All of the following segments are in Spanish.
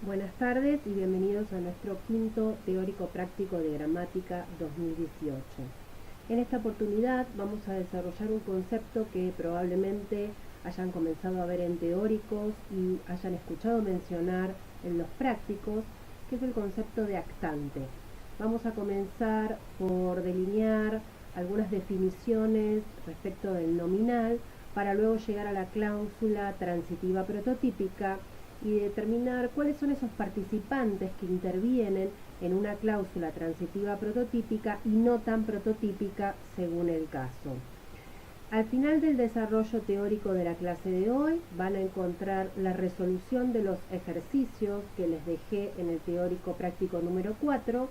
Buenas tardes y bienvenidos a nuestro quinto teórico práctico de gramática 2018. En esta oportunidad vamos a desarrollar un concepto que probablemente hayan comenzado a ver en teóricos y hayan escuchado mencionar en los prácticos, que es el concepto de actante. Vamos a comenzar por delinear algunas definiciones respecto del nominal para luego llegar a la cláusula transitiva prototípica y determinar cuáles son esos participantes que intervienen en una cláusula transitiva prototípica y no tan prototípica según el caso. Al final del desarrollo teórico de la clase de hoy van a encontrar la resolución de los ejercicios que les dejé en el teórico práctico número 4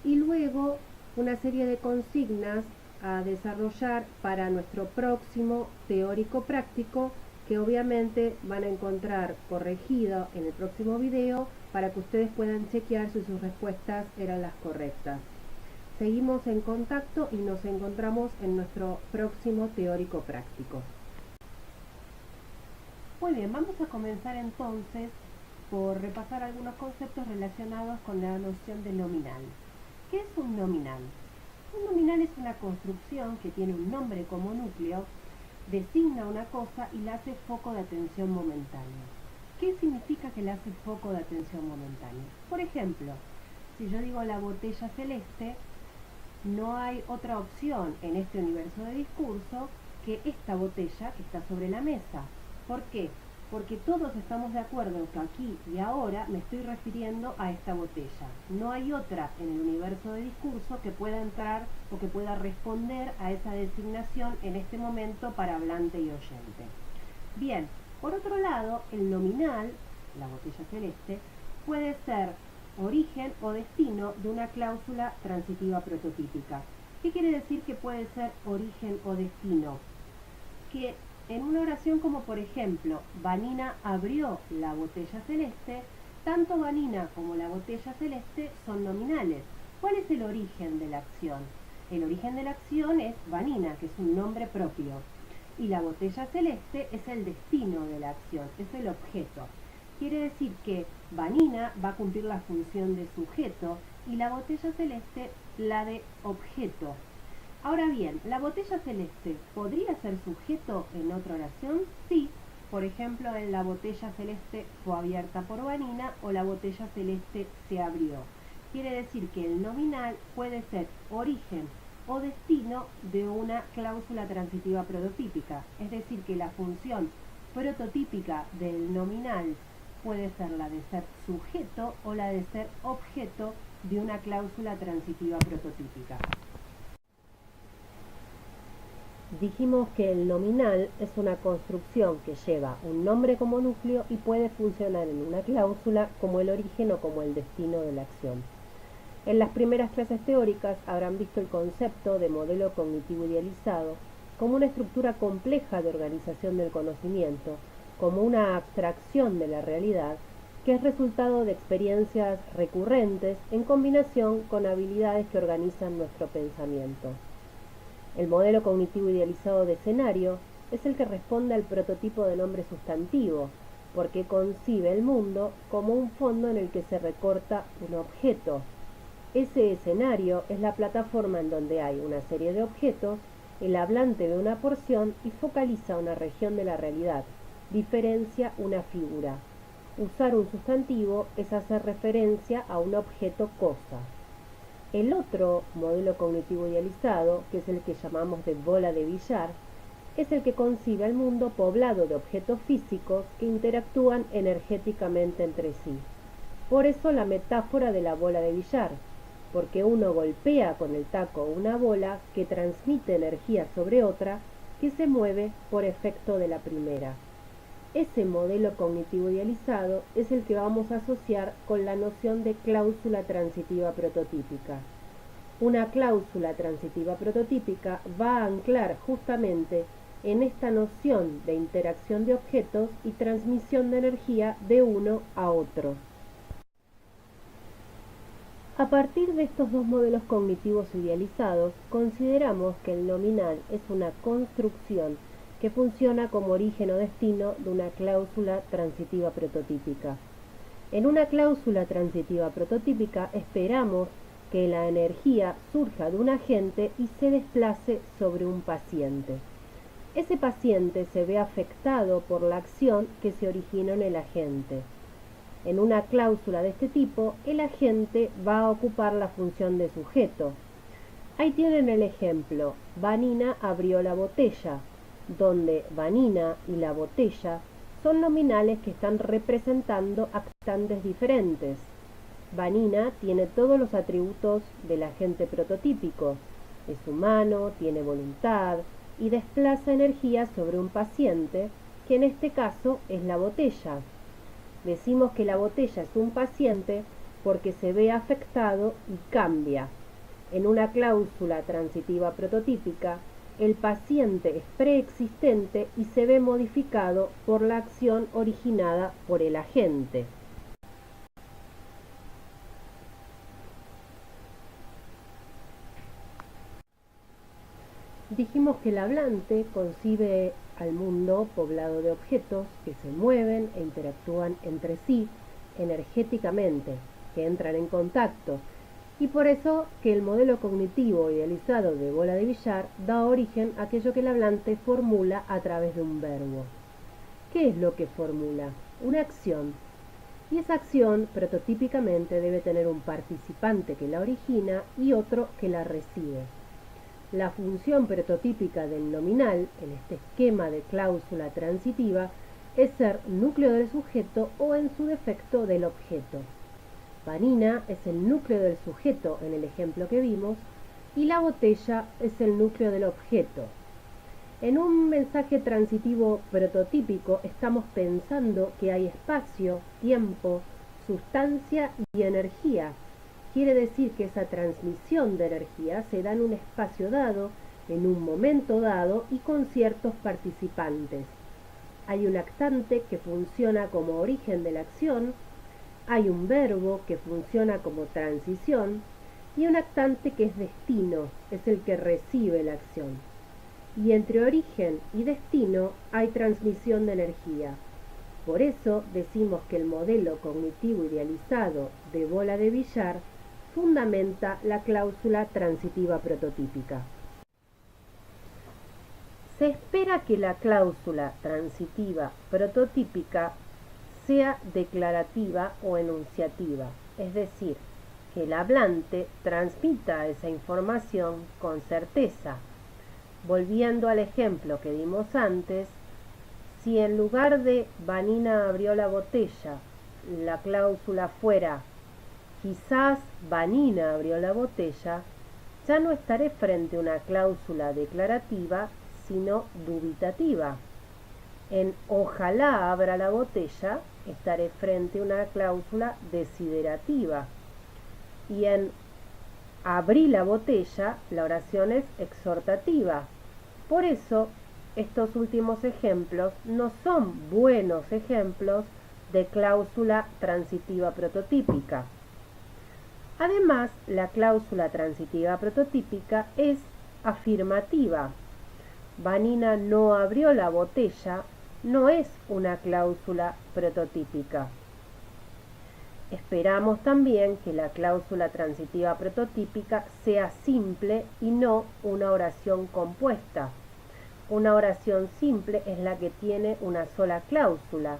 y luego una serie de consignas a desarrollar para nuestro próximo teórico práctico, que obviamente van a encontrar corregido en el próximo video para que ustedes puedan chequear si sus respuestas eran las correctas. Seguimos en contacto y nos encontramos en nuestro próximo teórico práctico. Muy bien, vamos a comenzar entonces por repasar algunos conceptos relacionados con la noción de nominal. ¿Qué es un nominal? Un nominal es una construcción que tiene un nombre como núcleo, designa una cosa y la hace foco de atención momentánea. ¿Qué significa que la hace foco de atención momentánea? Por ejemplo, si yo digo la botella celeste, no hay otra opción en este universo de discurso que esta botella que está sobre la mesa. ¿Por qué? Porque todos estamos de acuerdo que aquí y ahora me estoy refiriendo a esta botella. No hay otra en el universo de discurso que pueda entrar o que pueda responder a esa designación en este momento para hablante y oyente. Bien, por otro lado, el nominal, la botella celeste, puede ser origen o destino de una cláusula transitiva prototípica. ¿Qué quiere decir que puede ser origen o destino? Que en una oración como por ejemplo, Vanina abrió la botella celeste, tanto Vanina como la botella celeste son nominales. ¿Cuál es el origen de la acción? El origen de la acción es Vanina, que es un nombre propio, y la botella celeste es el destino de la acción, es el objeto. Quiere decir que Vanina va a cumplir la función de sujeto y la botella celeste la de objeto. Ahora bien, ¿la botella celeste podría ser sujeto en otra oración? Sí. Por ejemplo, en la botella celeste fue abierta por Vanina o la botella celeste se abrió. Quiere decir que el nominal puede ser origen o destino de una cláusula transitiva prototípica. Es decir, que la función prototípica del nominal puede ser la de ser sujeto o la de ser objeto de una cláusula transitiva prototípica. Dijimos que el nominal es una construcción que lleva un nombre como núcleo y puede funcionar en una cláusula como el origen o como el destino de la acción. En las primeras clases teóricas habrán visto el concepto de modelo cognitivo idealizado como una estructura compleja de organización del conocimiento, como una abstracción de la realidad que es resultado de experiencias recurrentes en combinación con habilidades que organizan nuestro pensamiento. El modelo cognitivo idealizado de escenario es el que responde al prototipo de nombre sustantivo, porque concibe el mundo como un fondo en el que se recorta un objeto. Ese escenario es la plataforma en donde hay una serie de objetos, el hablante ve una porción y focaliza una región de la realidad, diferencia una figura. Usar un sustantivo es hacer referencia a un objeto cosa. El otro modelo cognitivo idealizado, que es el que llamamos de bola de billar, es el que concibe el mundo poblado de objetos físicos que interactúan energéticamente entre sí. Por eso la metáfora de la bola de billar, porque uno golpea con el taco una bola que transmite energía sobre otra que se mueve por efecto de la primera. Ese modelo cognitivo idealizado es el que vamos a asociar con la noción de cláusula transitiva prototípica. Una cláusula transitiva prototípica va a anclar justamente en esta noción de interacción de objetos y transmisión de energía de uno a otro. A partir de estos dos modelos cognitivos idealizados, consideramos que el nominal es una construcción que funciona como origen o destino de una cláusula transitiva prototípica. En una cláusula transitiva prototípica esperamos que la energía surja de un agente y se desplace sobre un paciente. Ese paciente se ve afectado por la acción que se originó en el agente. En una cláusula de este tipo, el agente va a ocupar la función de sujeto. Ahí tienen el ejemplo: Vanina abrió la botella, donde Vanina y la botella son nominales que están representando actantes diferentes. Vanina tiene todos los atributos del agente prototípico. Es humano, tiene voluntad y desplaza energía sobre un paciente, que en este caso es la botella. Decimos que la botella es un paciente porque se ve afectado y cambia. En una cláusula transitiva prototípica, el paciente es preexistente y se ve modificado por la acción originada por el agente. Dijimos que el hablante concibe al mundo poblado de objetos que se mueven e interactúan entre sí energéticamente, que entran en contacto, y por eso que el modelo cognitivo idealizado de bola de billar da origen a aquello que el hablante formula a través de un verbo. ¿Qué es lo que formula? Una acción. Y esa acción prototípicamente debe tener un participante que la origina y otro que la recibe. La función prototípica del nominal, en este esquema de cláusula transitiva, es ser núcleo del sujeto o, en su defecto, del objeto. Vanina es el núcleo del sujeto en el ejemplo que vimos y la botella es el núcleo del objeto. En un mensaje transitivo prototípico estamos pensando que hay espacio, tiempo, sustancia y energía. Quiere decir que esa transmisión de energía se da en un espacio dado, en un momento dado y con ciertos participantes. Hay un actante que funciona como origen de la acción, hay un verbo que funciona como transición y un actante que es destino, es el que recibe la acción. Y entre origen y destino hay transmisión de energía. Por eso decimos que el modelo cognitivo idealizado de bola de billar fundamenta la cláusula transitiva prototípica. Se espera que la cláusula transitiva prototípica sea declarativa o enunciativa, es decir, que el hablante transmita esa información con certeza. Volviendo al ejemplo que dimos antes, si en lugar de Vanina abrió la botella, la cláusula fuera quizás Vanina abrió la botella, ya no estaré frente a una cláusula declarativa, sino dubitativa. En ojalá abra la botella, estaré frente a una cláusula desiderativa. Y en abrí la botella, la oración es exhortativa. Por eso, estos últimos ejemplos no son buenos ejemplos de cláusula transitiva prototípica. Además, la cláusula transitiva prototípica es afirmativa. Vanina no abrió la botella no es una cláusula prototípica. Esperamos también que la cláusula transitiva prototípica sea simple y no una oración compuesta. Una oración simple es la que tiene una sola cláusula.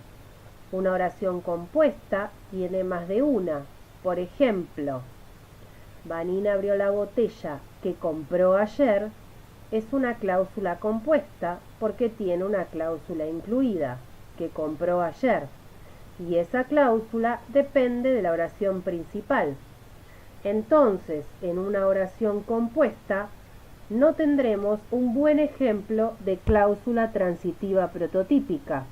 Una oración compuesta tiene más de una. Por ejemplo, Vanina abrió la botella que compró ayer, es una cláusula compuesta porque tiene una cláusula incluida, que compró ayer, y esa cláusula depende de la oración principal. Entonces, en una oración compuesta, no tendremos un buen ejemplo de cláusula transitiva prototípica.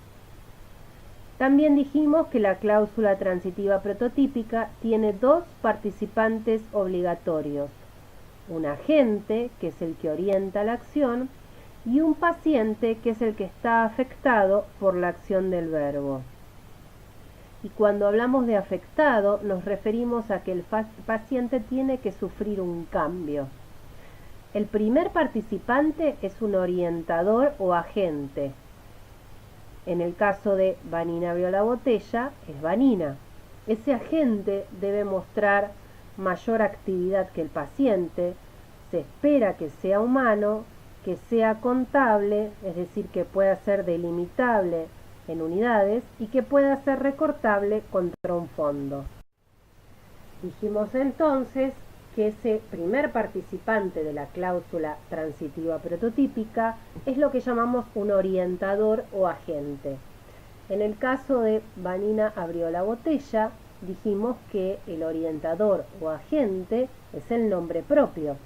También dijimos que la cláusula transitiva prototípica tiene dos participantes obligatorios: un agente, que es el que orienta la acción, y un paciente, que es el que está afectado por la acción del verbo. Y cuando hablamos de afectado, nos referimos a que el paciente tiene que sufrir un cambio. El primer participante es un orientador o agente. En el caso de Vanina abrió la botella, es Vanina. Ese agente debe mostrar mayor actividad que el paciente, se espera que sea humano, que sea contable, es decir, que pueda ser delimitable en unidades y que pueda ser recortable contra un fondo. Dijimos entonces que ese primer participante de la cláusula transitiva prototípica es lo que llamamos un orientador o agente. En el caso de Vanina abrió la botella, dijimos que el orientador o agente es el nombre propio.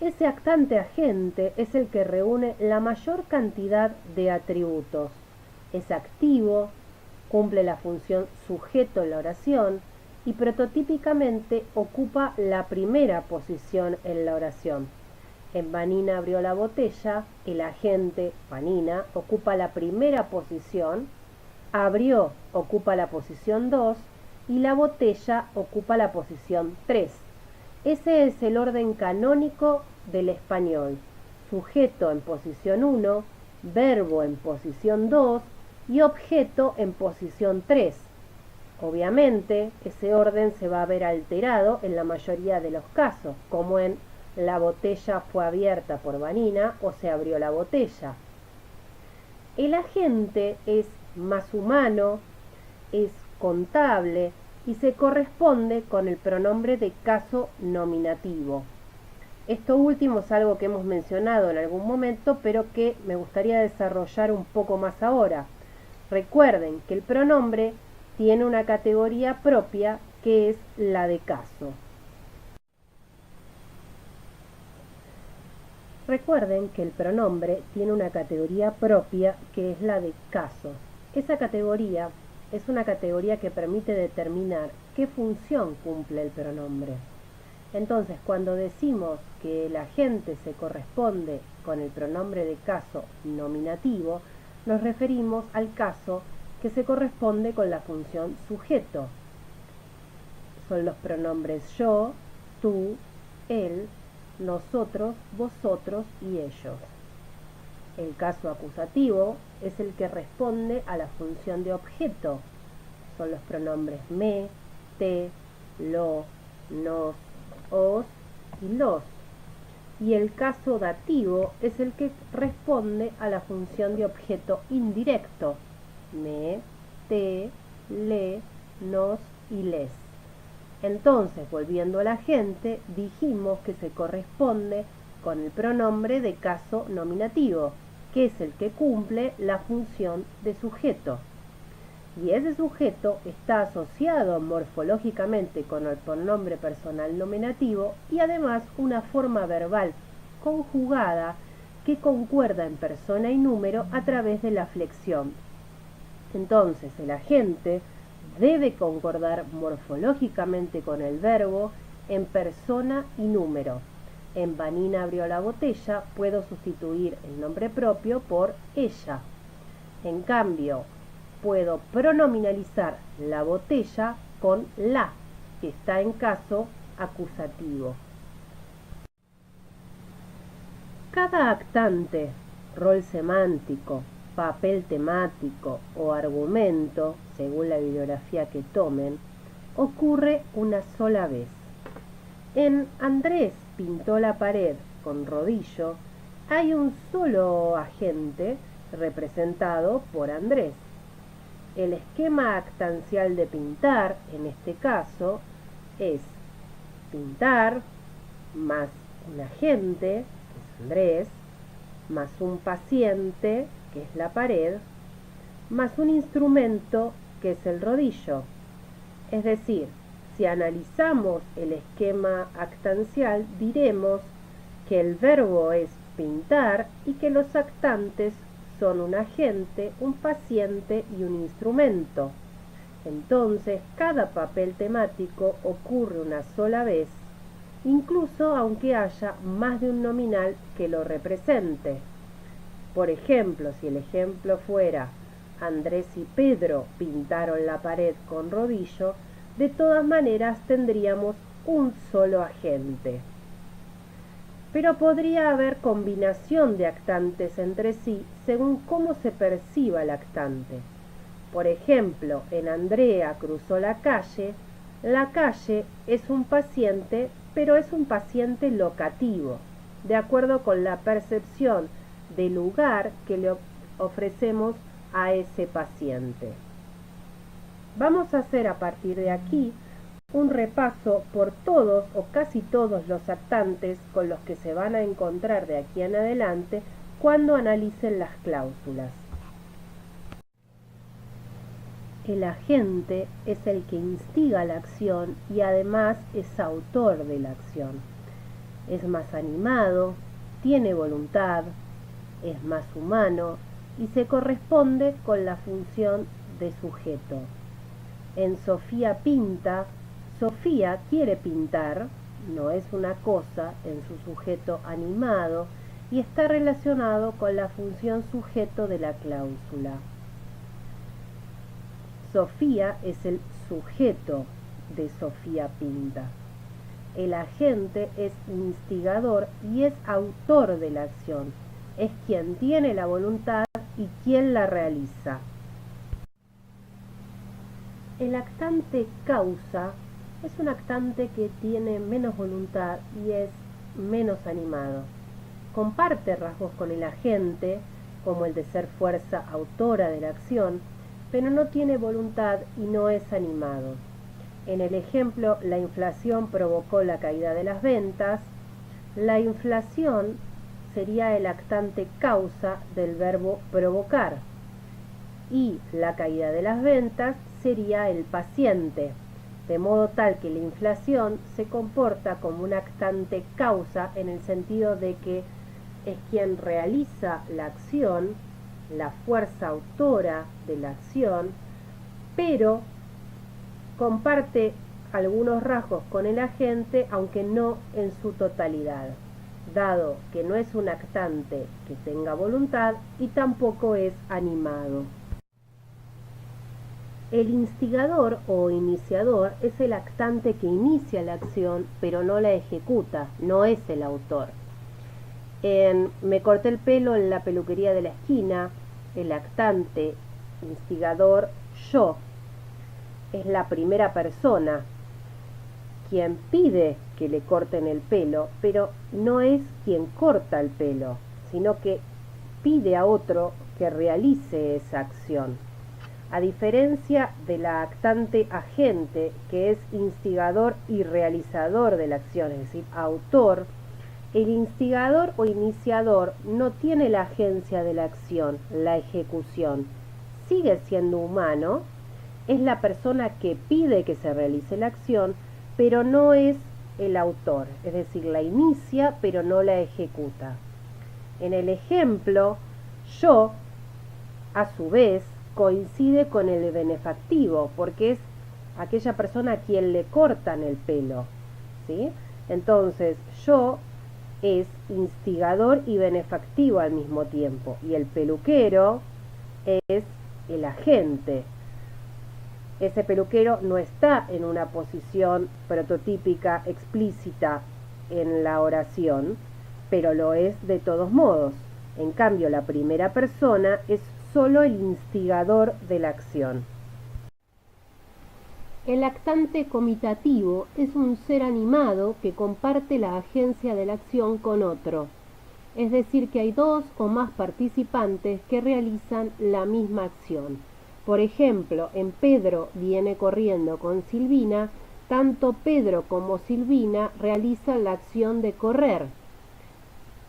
Ese actante agente es el que reúne la mayor cantidad de atributos. Es activo, cumple la función sujeto en la oración y prototípicamente ocupa la primera posición en la oración. En Vanina abrió la botella, el agente Vanina ocupa la primera posición, abrió ocupa la posición 2 y la botella ocupa la posición 3. Ese es el orden canónico del español. Sujeto en posición 1, verbo en posición 2 y objeto en posición 3. Obviamente, ese orden se va a ver alterado en la mayoría de los casos, como en la botella fue abierta por Vanina o se abrió la botella. El agente es más humano, es contable y se corresponde con el pronombre de caso nominativo. Esto último es algo que hemos mencionado en algún momento, pero que me gustaría desarrollar un poco más ahora. Recuerden que el pronombre tiene una categoría propia que es la de caso. Recuerden que el pronombre tiene una categoría propia que es la de caso. Esa categoría es una categoría que permite determinar qué función cumple el pronombre. Entonces, cuando decimos que el agente se corresponde con el pronombre de caso nominativo, nos referimos al caso que se corresponde con la función sujeto. Son los pronombres yo, tú, él, nosotros, vosotros y ellos. El caso acusativo es el que responde a la función de objeto. Son los pronombres me, te, lo, nos, os y los. Y el caso dativo es el que responde a la función de objeto indirecto. Me, te, le, nos y les. Entonces, volviendo al agente, dijimos que se corresponde con el pronombre de caso nominativo, que es el que cumple la función de sujeto. Y ese sujeto está asociado morfológicamente con el pronombre personal nominativo y además una forma verbal conjugada que concuerda en persona y número a través de la flexión. Entonces, el agente debe concordar morfológicamente con el verbo en persona y número. En Vanina abrió la botella puedo sustituir el nombre propio por ella. En cambio, puedo pronominalizar la botella con la, que está en caso acusativo. Cada actante, rol semántico, papel temático o argumento, según la bibliografía que tomen, ocurre una sola vez. En Andrés pintó la pared con rodillo, hay un solo agente representado por Andrés. El esquema actancial de pintar, en este caso, es pintar más un agente, que es Andrés, más un paciente, que es la pared, más un instrumento, que es el rodillo. Es decir, si analizamos el esquema actancial, diremos que el verbo es pintar y que los actantes son un agente, un paciente y un instrumento. Entonces, cada papel temático ocurre una sola vez, incluso aunque haya más de un nominal que lo represente. Por ejemplo, si el ejemplo fuera Andrés y Pedro pintaron la pared con rodillo, de todas maneras tendríamos un solo agente. Pero podría haber combinación de actantes entre sí según cómo se perciba el actante. Por ejemplo, en Andrea cruzó la calle es un paciente, pero es un paciente locativo, de acuerdo con la percepción del lugar que le ofrecemos a ese paciente. Vamos a hacer a partir de aquí un repaso por todos o casi todos los actantes con los que se van a encontrar de aquí en adelante cuando analicen las cláusulas. El agente es el que instiga la acción y además es autor de la acción. Es más animado, tiene voluntad, es más humano y se corresponde con la función de sujeto. En Sofía pinta, Sofía quiere pintar, no es una cosa en su sujeto animado y está relacionado con la función sujeto de la cláusula. Sofía es el sujeto de Sofía pinta. El agente es instigador y es autor de la acción. Es quien tiene la voluntad y quien la realiza. El actante causa es un actante que tiene menos voluntad y es menos animado. Comparte rasgos con el agente, como el de ser fuerza autora de la acción, pero no tiene voluntad y no es animado. En el ejemplo, la inflación provocó la caída de las ventas. La inflación sería el actante causa del verbo provocar y la caída de las ventas sería el paciente, de modo tal que la inflación se comporta como un actante causa en el sentido de que es quien realiza la acción, la fuerza autora de la acción, pero comparte algunos rasgos con el agente, aunque no en su totalidad, dado que no es un actante que tenga voluntad y tampoco es animado. El instigador o iniciador es el actante que inicia la acción, pero no la ejecuta, no es el autor. Me corté el pelo en la peluquería de la esquina, el actante instigador yo es la primera persona quien pide que le corten el pelo, pero no es quien corta el pelo, sino que pide a otro que realice esa acción. A diferencia de la actante agente, que es instigador y realizador de la acción, es decir, autor, el instigador o iniciador no tiene la agencia de la acción, la ejecución. Sigue siendo humano, es la persona que pide que se realice la acción, pero no es el autor, es decir, la inicia pero no la ejecuta. En el ejemplo, yo, a su vez, coincide con el benefactivo, porque es aquella persona a quien le cortan el pelo, ¿sí? Entonces, yo es instigador y benefactivo al mismo tiempo, y el peluquero es el agente. Ese peluquero no está en una posición prototípica explícita en la oración, pero lo es de todos modos. En cambio, la primera persona es solo el instigador de la acción. El actante comitativo es un ser animado que comparte la agencia de la acción con otro, es decir, que hay dos o más participantes que realizan la misma acción. Por ejemplo, en Pedro viene corriendo con Silvina, tanto Pedro como Silvina realizan la acción de correr.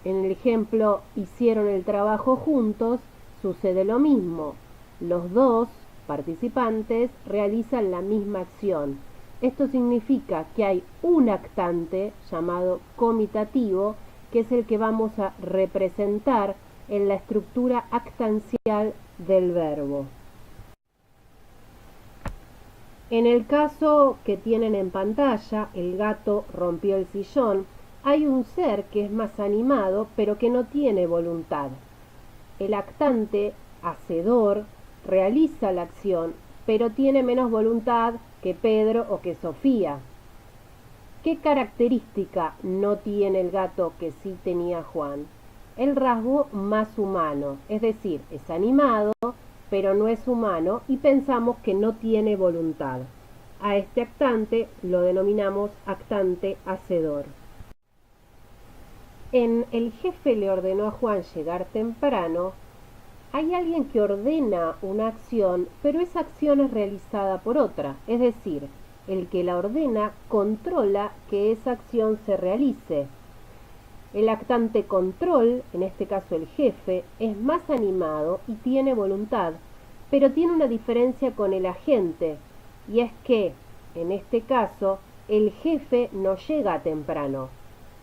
En el ejemplo, hicieron el trabajo juntos, sucede lo mismo. Los dos participantes realizan la misma acción. Esto significa que hay un actante llamado comitativo, que es el que vamos a representar en la estructura actancial del verbo. En el caso que tienen en pantalla, el gato rompió el sillón, hay un ser que es más animado, pero que no tiene voluntad. El actante, hacedor, realiza la acción, pero tiene menos voluntad que Pedro o que Sofía. ¿Qué característica no tiene el gato que sí tenía Juan? El rasgo más humano, es decir, es animado, pero no es humano y pensamos que no tiene voluntad. A este actante lo denominamos actante hacedor. En El jefe le ordenó a Juan llegar temprano, hay alguien que ordena una acción, pero esa acción es realizada por otra, es decir, el que la ordena controla que esa acción se realice. El actante control, en este caso el jefe, es más animado y tiene voluntad, pero tiene una diferencia con el agente, y es que, en este caso, el jefe no llega temprano.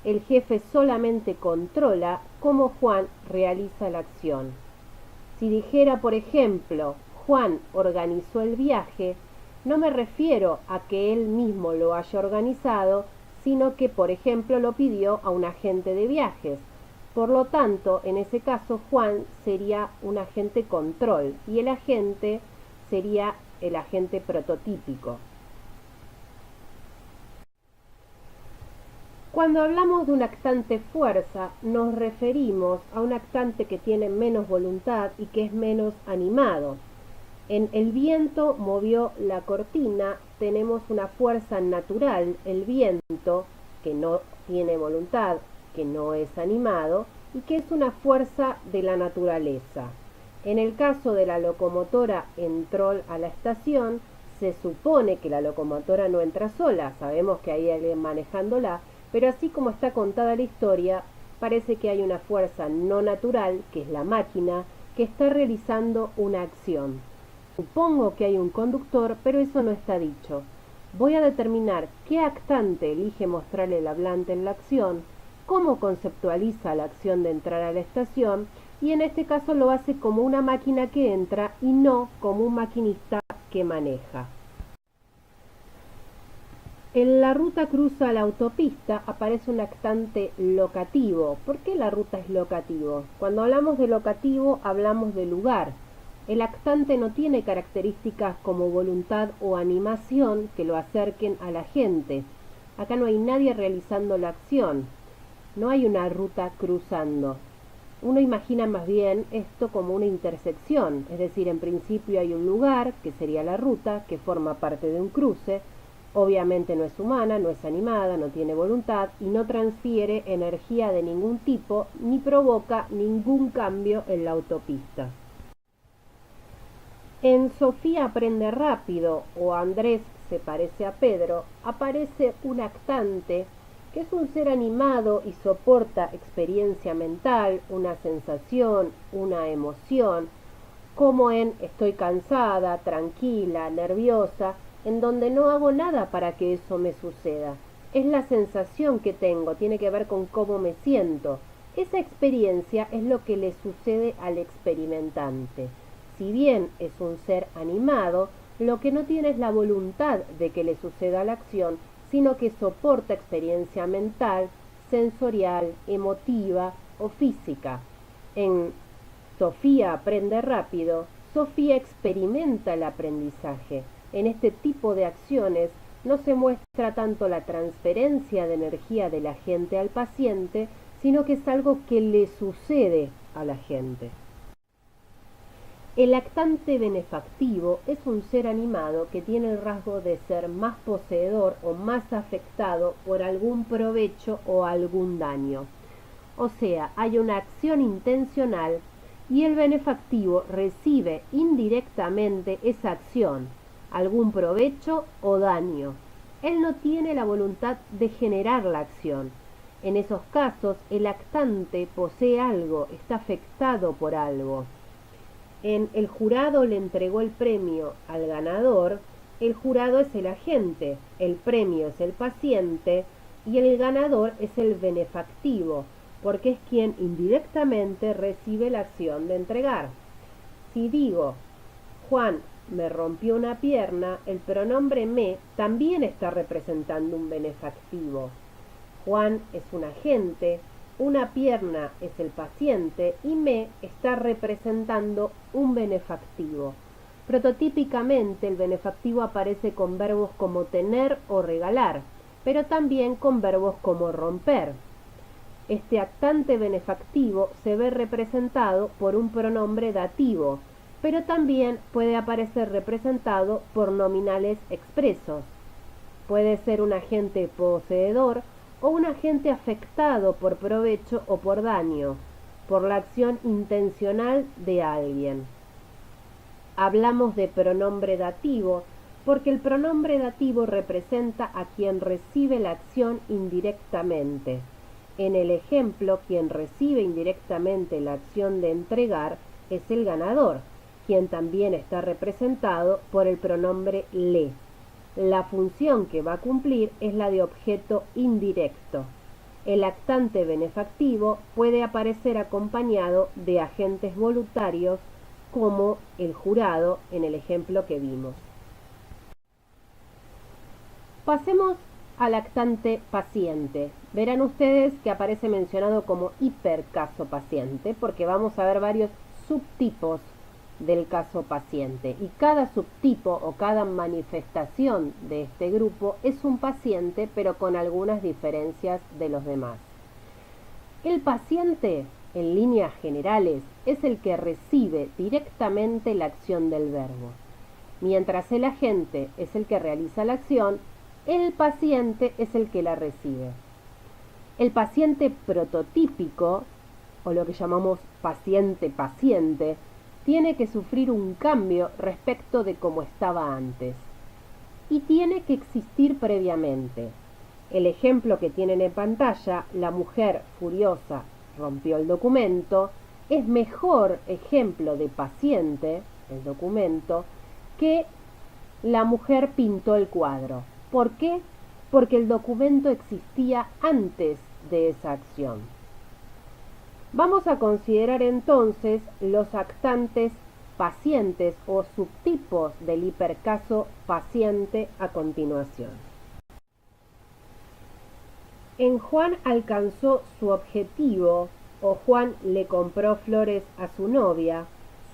El jefe solamente controla cómo Juan realiza la acción. Si dijera, por ejemplo, Juan organizó el viaje, no me refiero a que él mismo lo haya organizado, sino que, por ejemplo, lo pidió a un agente de viajes. Por lo tanto, en ese caso, Juan sería un agente control y el agente sería el agente prototípico. Cuando hablamos de un actante fuerza, nos referimos a un actante que tiene menos voluntad y que es menos animado. En El viento movió la cortina tenemos una fuerza natural, el viento, que no tiene voluntad, que no es animado y que es una fuerza de la naturaleza. En el caso de la locomotora entró a la estación, se supone que la locomotora no entra sola, sabemos que hay alguien manejándola, pero así como está contada la historia, parece que hay una fuerza no natural, que es la máquina, que está realizando una acción. Supongo que hay un conductor, pero eso no está dicho. Voy a determinar qué actante elige mostrar el hablante en la acción, cómo conceptualiza la acción de entrar a la estación, y en este caso lo hace como una máquina que entra y no como un maquinista que maneja. En la ruta cruza la autopista aparece un actante locativo. ¿Por qué la ruta es locativo? Cuando hablamos de locativo hablamos de lugar. El actante no tiene características como voluntad o animación que lo acerquen a la gente. Acá no hay nadie realizando la acción. No hay una ruta cruzando. Uno imagina más bien esto como una intersección, es decir, en principio hay un lugar, que sería la ruta, que forma parte de un cruce. Obviamente no es humana, no es animada, no tiene voluntad y no transfiere energía de ningún tipo ni provoca ningún cambio en la autopista. En Sofía aprende rápido o Andrés se parece a Pedro, aparece un actante que es un ser animado y soporta experiencia mental, una sensación, una emoción, como en estoy cansada, tranquila, nerviosa, en donde no hago nada para que eso me suceda. Es la sensación que tengo, tiene que ver con cómo me siento. Esa experiencia es lo que le sucede al experimentante. Si bien es un ser animado, lo que no tiene es la voluntad de que le suceda la acción, sino que soporta experiencia mental, sensorial, emotiva o física. En Sofía aprende rápido, Sofía experimenta el aprendizaje. En este tipo de acciones no se muestra tanto la transferencia de energía del agente al paciente, sino que es algo que le sucede a la gente. El actante benefactivo es un ser animado que tiene el rasgo de ser más poseedor o más afectado por algún provecho o algún daño. O sea, hay una acción intencional y el benefactivo recibe indirectamente esa acción, algún provecho o daño. Él no tiene la voluntad de generar la acción. En esos casos, el actante posee algo, está afectado por algo. En El jurado le entregó el premio al ganador, el jurado es el agente, el premio es el paciente y el ganador es el benefactivo, porque es quien indirectamente recibe la acción de entregar. Si digo, Juan me rompió una pierna, el pronombre me también está representando un benefactivo. Juan es un agente, una pierna es el paciente y me está representando un benefactivo. Prototípicamente el benefactivo aparece con verbos como tener o regalar, pero también con verbos como romper. Este actante benefactivo se ve representado por un pronombre dativo, pero también puede aparecer representado por nominales expresos. Puede ser un agente poseedor o un agente afectado por provecho o por daño, por la acción intencional de alguien. Hablamos de pronombre dativo porque el pronombre dativo representa a quien recibe la acción indirectamente. En el ejemplo, quien recibe indirectamente la acción de entregar es el ganador, quien también está representado por el pronombre le. La función que va a cumplir es la de objeto indirecto. El actante benefactivo puede aparecer acompañado de agentes voluntarios como el jurado en el ejemplo que vimos. Pasemos al actante paciente. Verán ustedes que aparece mencionado como hipercaso paciente porque vamos a ver varios subtipos del caso paciente y cada subtipo o cada manifestación de este grupo es un paciente pero con algunas diferencias de los demás. El paciente, en líneas generales, es el que recibe directamente la acción del verbo. Mientras el agente es el que realiza la acción, el paciente es el que la recibe. El paciente prototípico, o lo que llamamos paciente-paciente, tiene que sufrir un cambio respecto de cómo estaba antes. Y tiene que existir previamente. El ejemplo que tienen en pantalla, la mujer furiosa rompió el documento, es mejor ejemplo de paciente, el documento, que la mujer pintó el cuadro. ¿Por qué? Porque el documento existía antes de esa acción. Vamos a considerar entonces los actantes pacientes o subtipos del hipercaso paciente a continuación. En Juan alcanzó su objetivo o Juan le compró flores a su novia,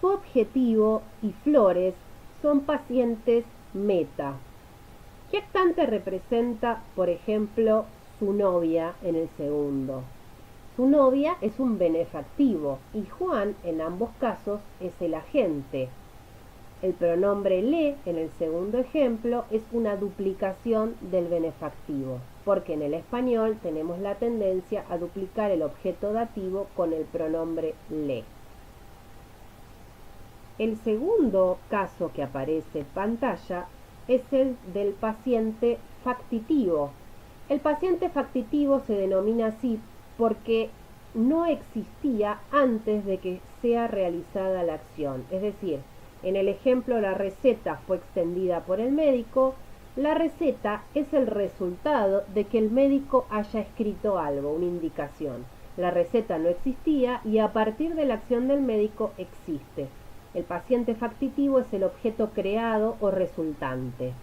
su objetivo y flores son pacientes meta. ¿Qué actante representa, por ejemplo, su novia en el segundo? Su novia es un benefactivo y Juan en ambos casos es el agente. El pronombre le en el segundo ejemplo es una duplicación del benefactivo, porque en el español tenemos la tendencia a duplicar el objeto dativo con el pronombre le. El segundo caso que aparece en pantalla es el del paciente factitivo. El paciente factitivo se denomina así porque no existía antes de que sea realizada la acción. Es decir, en el ejemplo la receta fue extendida por el médico. La receta es el resultado de que el médico haya escrito algo, una indicación. La receta no existía y a partir de la acción del médico existe. El paciente factitivo es el objeto creado o resultante.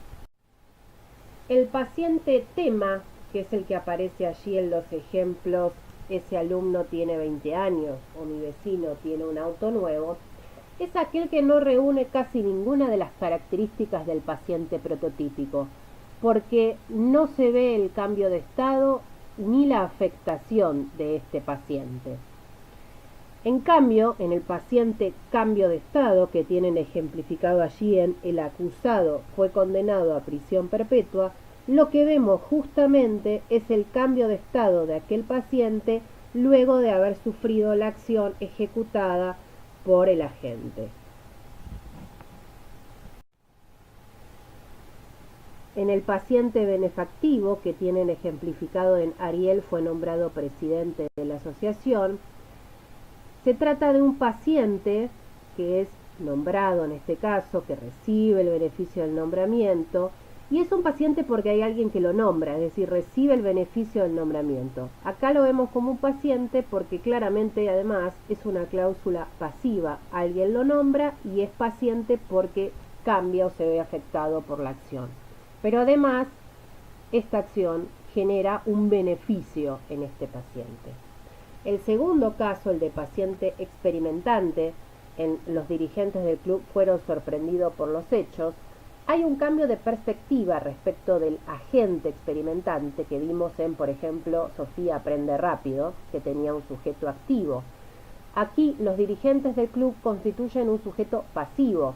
El paciente tema, que es el que aparece allí en los ejemplos, ese alumno tiene 20 años o mi vecino tiene un auto nuevo, es aquel que no reúne casi ninguna de las características del paciente prototípico, porque no se ve el cambio de estado ni la afectación de este paciente. En cambio, en el paciente cambio de estado, que tienen ejemplificado allí en el acusado fue condenado a prisión perpetua, lo que vemos justamente es el cambio de estado de aquel paciente luego de haber sufrido la acción ejecutada por el agente. En el paciente benefactivo, que tienen ejemplificado en Ariel fue nombrado presidente de la asociación, se trata de un paciente que es nombrado en este caso, que recibe el beneficio del nombramiento, y es un paciente porque hay alguien que lo nombra, es decir, recibe el beneficio del nombramiento. Acá lo vemos como un paciente porque claramente además es una cláusula pasiva. Alguien lo nombra y es paciente porque cambia o se ve afectado por la acción. Pero además, esta acción genera un beneficio en este paciente. El segundo caso, el de paciente experimentante, en los dirigentes del club fueron sorprendidos por los hechos. Hay un cambio de perspectiva respecto del agente experimentante que vimos en, por ejemplo, Sofía aprende rápido, que tenía un sujeto activo. Aquí los dirigentes del club constituyen un sujeto pasivo.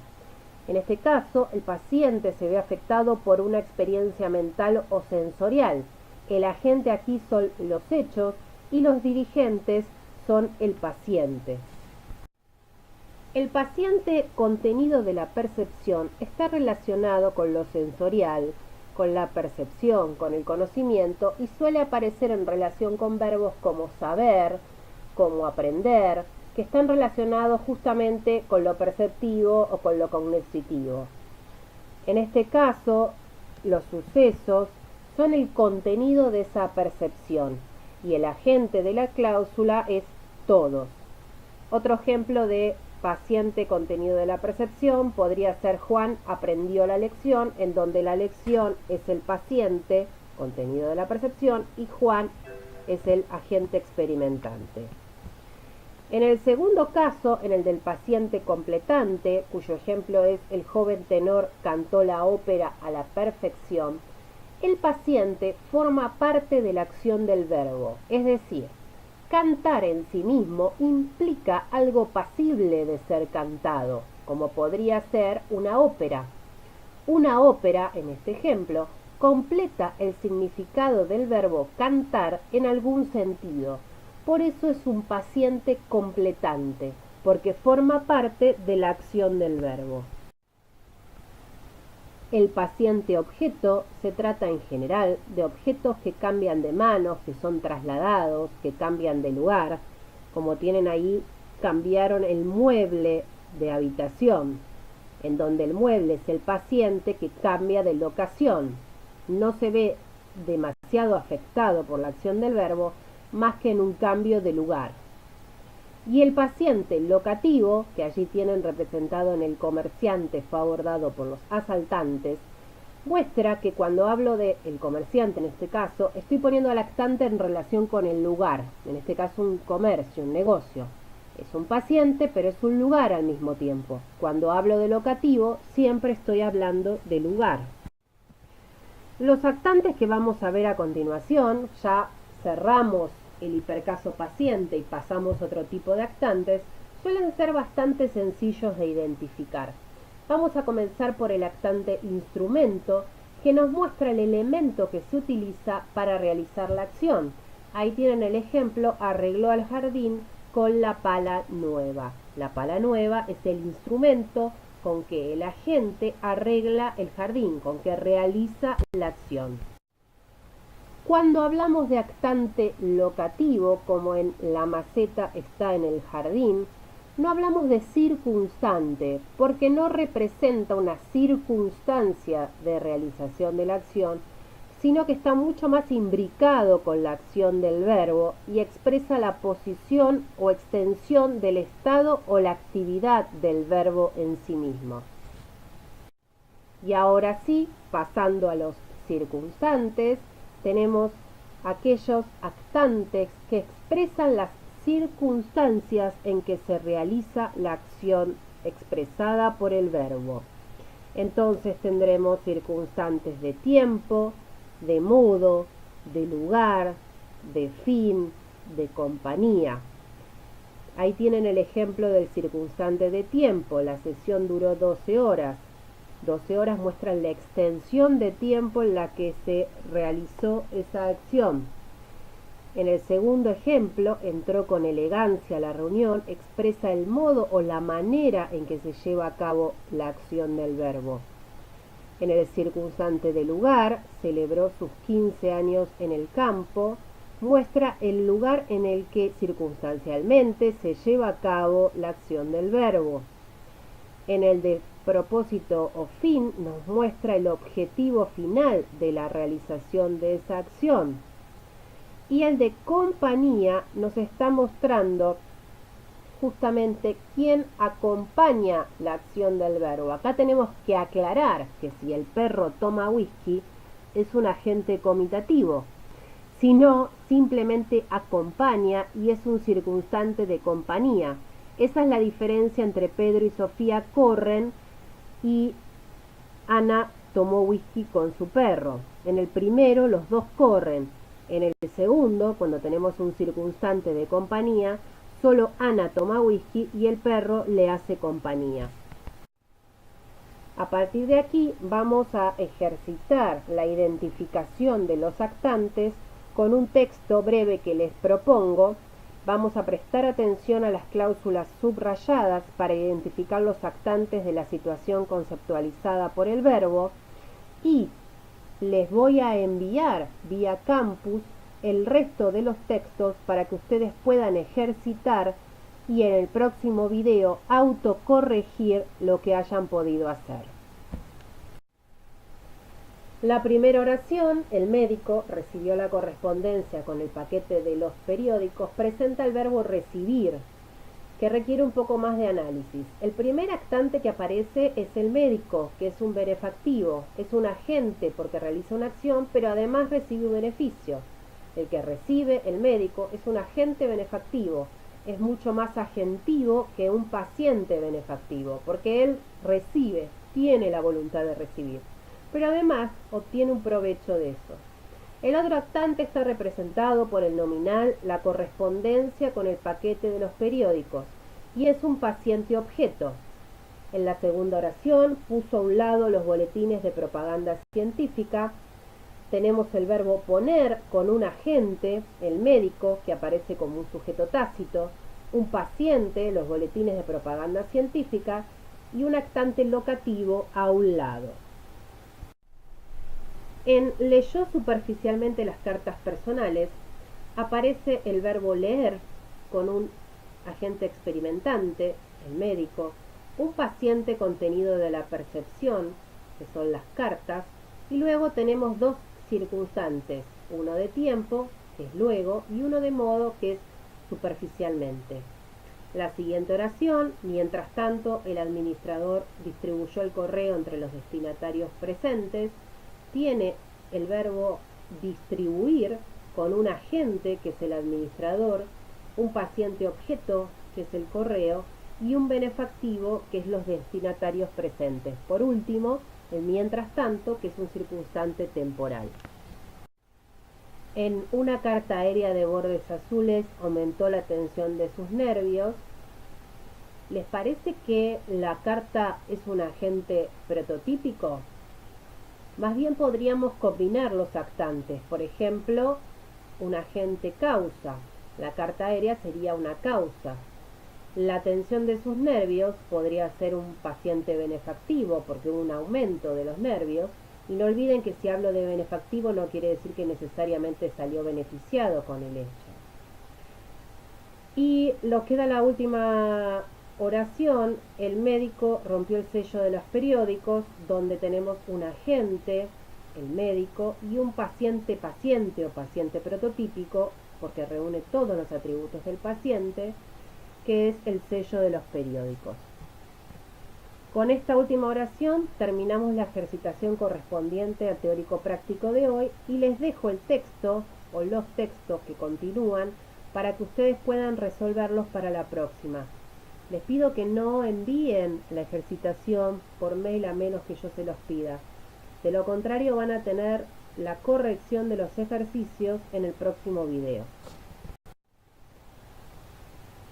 En este caso, el paciente se ve afectado por una experiencia mental o sensorial. El agente aquí son los hechos y los dirigentes son el paciente. El paciente contenido de la percepción está relacionado con lo sensorial, con la percepción, con el conocimiento y suele aparecer en relación con verbos como saber, como aprender, que están relacionados justamente con lo perceptivo o con lo cognitivo. En este caso, los sucesos son el contenido de esa percepción y el agente de la cláusula es todos. Otro ejemplo de paciente contenido de la percepción podría ser Juan aprendió la lección, en donde la lección es el paciente contenido de la percepción y Juan es el agente experimentante. En el segundo caso, en el del paciente completante, cuyo ejemplo es el joven tenor cantó la ópera a la perfección, el paciente forma parte de la acción del verbo, es decir, cantar en sí mismo implica algo pasible de ser cantado, como podría ser una ópera. Una ópera, en este ejemplo, completa el significado del verbo cantar en algún sentido. Por eso es un paciente completante, porque forma parte de la acción del verbo. El paciente objeto se trata en general de objetos que cambian de manos, que son trasladados, que cambian de lugar, como tienen ahí, cambiaron el mueble de habitación, en donde el mueble es el paciente que cambia de locación. No se ve demasiado afectado por la acción del verbo, más que en un cambio de lugar. Y el paciente locativo, que allí tienen representado en el comerciante, fue abordado por los asaltantes, muestra que cuando hablo de el comerciante en este caso, estoy poniendo al actante en relación con el lugar, en este caso un comercio, un negocio. Es un paciente, pero es un lugar al mismo tiempo. Cuando hablo de locativo, siempre estoy hablando de lugar. Los actantes que vamos a ver a continuación, ya cerramos el hipercaso paciente y pasamos a otro tipo de actantes, suelen ser bastante sencillos de identificar. Vamos a comenzar por el actante instrumento, que nos muestra el elemento que se utiliza para realizar la acción. Ahí tienen el ejemplo, arregló el jardín con la pala nueva. La pala nueva es el instrumento con que el agente arregla el jardín, con que realiza la acción. Cuando hablamos de actante locativo, como en la maceta está en el jardín, no hablamos de circunstante, porque no representa una circunstancia de realización de la acción, sino que está mucho más imbricado con la acción del verbo y expresa la posición o extensión del estado o la actividad del verbo en sí mismo. Y ahora sí, pasando a los circunstantes, tenemos aquellos actantes que expresan las circunstancias en que se realiza la acción expresada por el verbo. Entonces tendremos circunstantes de tiempo, de modo, de lugar, de fin, de compañía. Ahí tienen el ejemplo del circunstante de tiempo. La sesión duró 12 horas. 12 horas muestran la extensión de tiempo en la que se realizó esa acción. En el segundo ejemplo, entró con elegancia a la reunión, expresa el modo o la manera en que se lleva a cabo la acción del verbo. En el circunstante de lugar, celebró sus 15 años en el campo, muestra el lugar en el que circunstancialmente se lleva a cabo la acción del verbo. En el de propósito o fin nos muestra el objetivo final de la realización de esa acción. Y el de compañía nos está mostrando justamente quién acompaña la acción del verbo. Acá tenemos que aclarar que si el perro toma whisky es un agente comitativo, si no, simplemente acompaña y es un circunstante de compañía. Esa es la diferencia entre Pedro y Sofía corren y Ana tomó whisky con su perro. En el primero los dos corren. En el segundo, cuando tenemos un circunstante de compañía, solo Ana toma whisky y el perro le hace compañía. A partir de aquí vamos a ejercitar la identificación de los actantes con un texto breve que les propongo. Vamos a prestar atención a las cláusulas subrayadas para identificar los actantes de la situación conceptualizada por el verbo y les voy a enviar vía campus el resto de los textos para que ustedes puedan ejercitar y en el próximo video autocorregir lo que hayan podido hacer. La primera oración, el médico recibió la correspondencia con el paquete de los periódicos, presenta el verbo recibir, que requiere un poco más de análisis. El primer actante que aparece es el médico, que es un benefactivo, es un agente porque realiza una acción, pero además recibe un beneficio. El que recibe, el médico, es un agente benefactivo, es mucho más agentivo que un paciente benefactivo, porque él recibe, tiene la voluntad de recibir, pero además obtiene un provecho de eso. El otro actante está representado por el nominal, la correspondencia con el paquete de los periódicos, y es un paciente objeto. En la segunda oración puso a un lado los boletines de propaganda científica. Tenemos el verbo poner con un agente, el médico, que aparece como un sujeto tácito, un paciente, los boletines de propaganda científica, y un actante locativo a un lado. En leyó superficialmente las cartas personales, aparece el verbo leer con un agente experimentante, el médico, un paciente contenido de la percepción, que son las cartas, y luego tenemos dos circunstantes, uno de tiempo, que es luego, y uno de modo, que es superficialmente. La siguiente oración, mientras tanto, el administrador distribuyó el correo entre los destinatarios presentes, tiene el verbo distribuir con un agente, que es el administrador, un paciente objeto, que es el correo, y un benefactivo, que es los destinatarios presentes. Por último, el mientras tanto, que es un circunstante temporal. En una carta aérea de bordes azules aumentó la tensión de sus nervios. ¿Les parece que la carta es un agente prototípico? Más bien podríamos combinar los actantes. Por ejemplo, un agente causa. La carta aérea sería una causa. La tensión de sus nervios podría ser un paciente benefactivo porque hubo un aumento de los nervios. Y no olviden que si hablo de benefactivo no quiere decir que necesariamente salió beneficiado con el hecho. Y nos queda la última oración. El médico rompió el sello de los periódicos, donde tenemos un agente, el médico, y un paciente o paciente prototípico, porque reúne todos los atributos del paciente, que es el sello de los periódicos. Con esta última oración terminamos la ejercitación correspondiente al teórico práctico de hoy y les dejo el texto o los textos que continúan para que ustedes puedan resolverlos para la próxima. Les pido que no envíen la ejercitación por mail a menos que yo se los pida. De lo contrario van a tener la corrección de los ejercicios en el próximo video.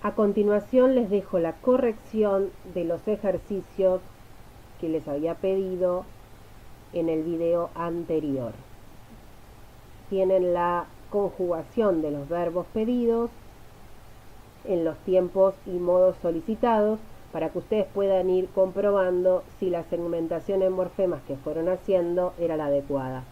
A continuación les dejo la corrección de los ejercicios que les había pedido en el video anterior. Tienen la conjugación de los verbos pedidos en los tiempos y modos solicitados para que ustedes puedan ir comprobando si la segmentación en morfemas que fueron haciendo era la adecuada.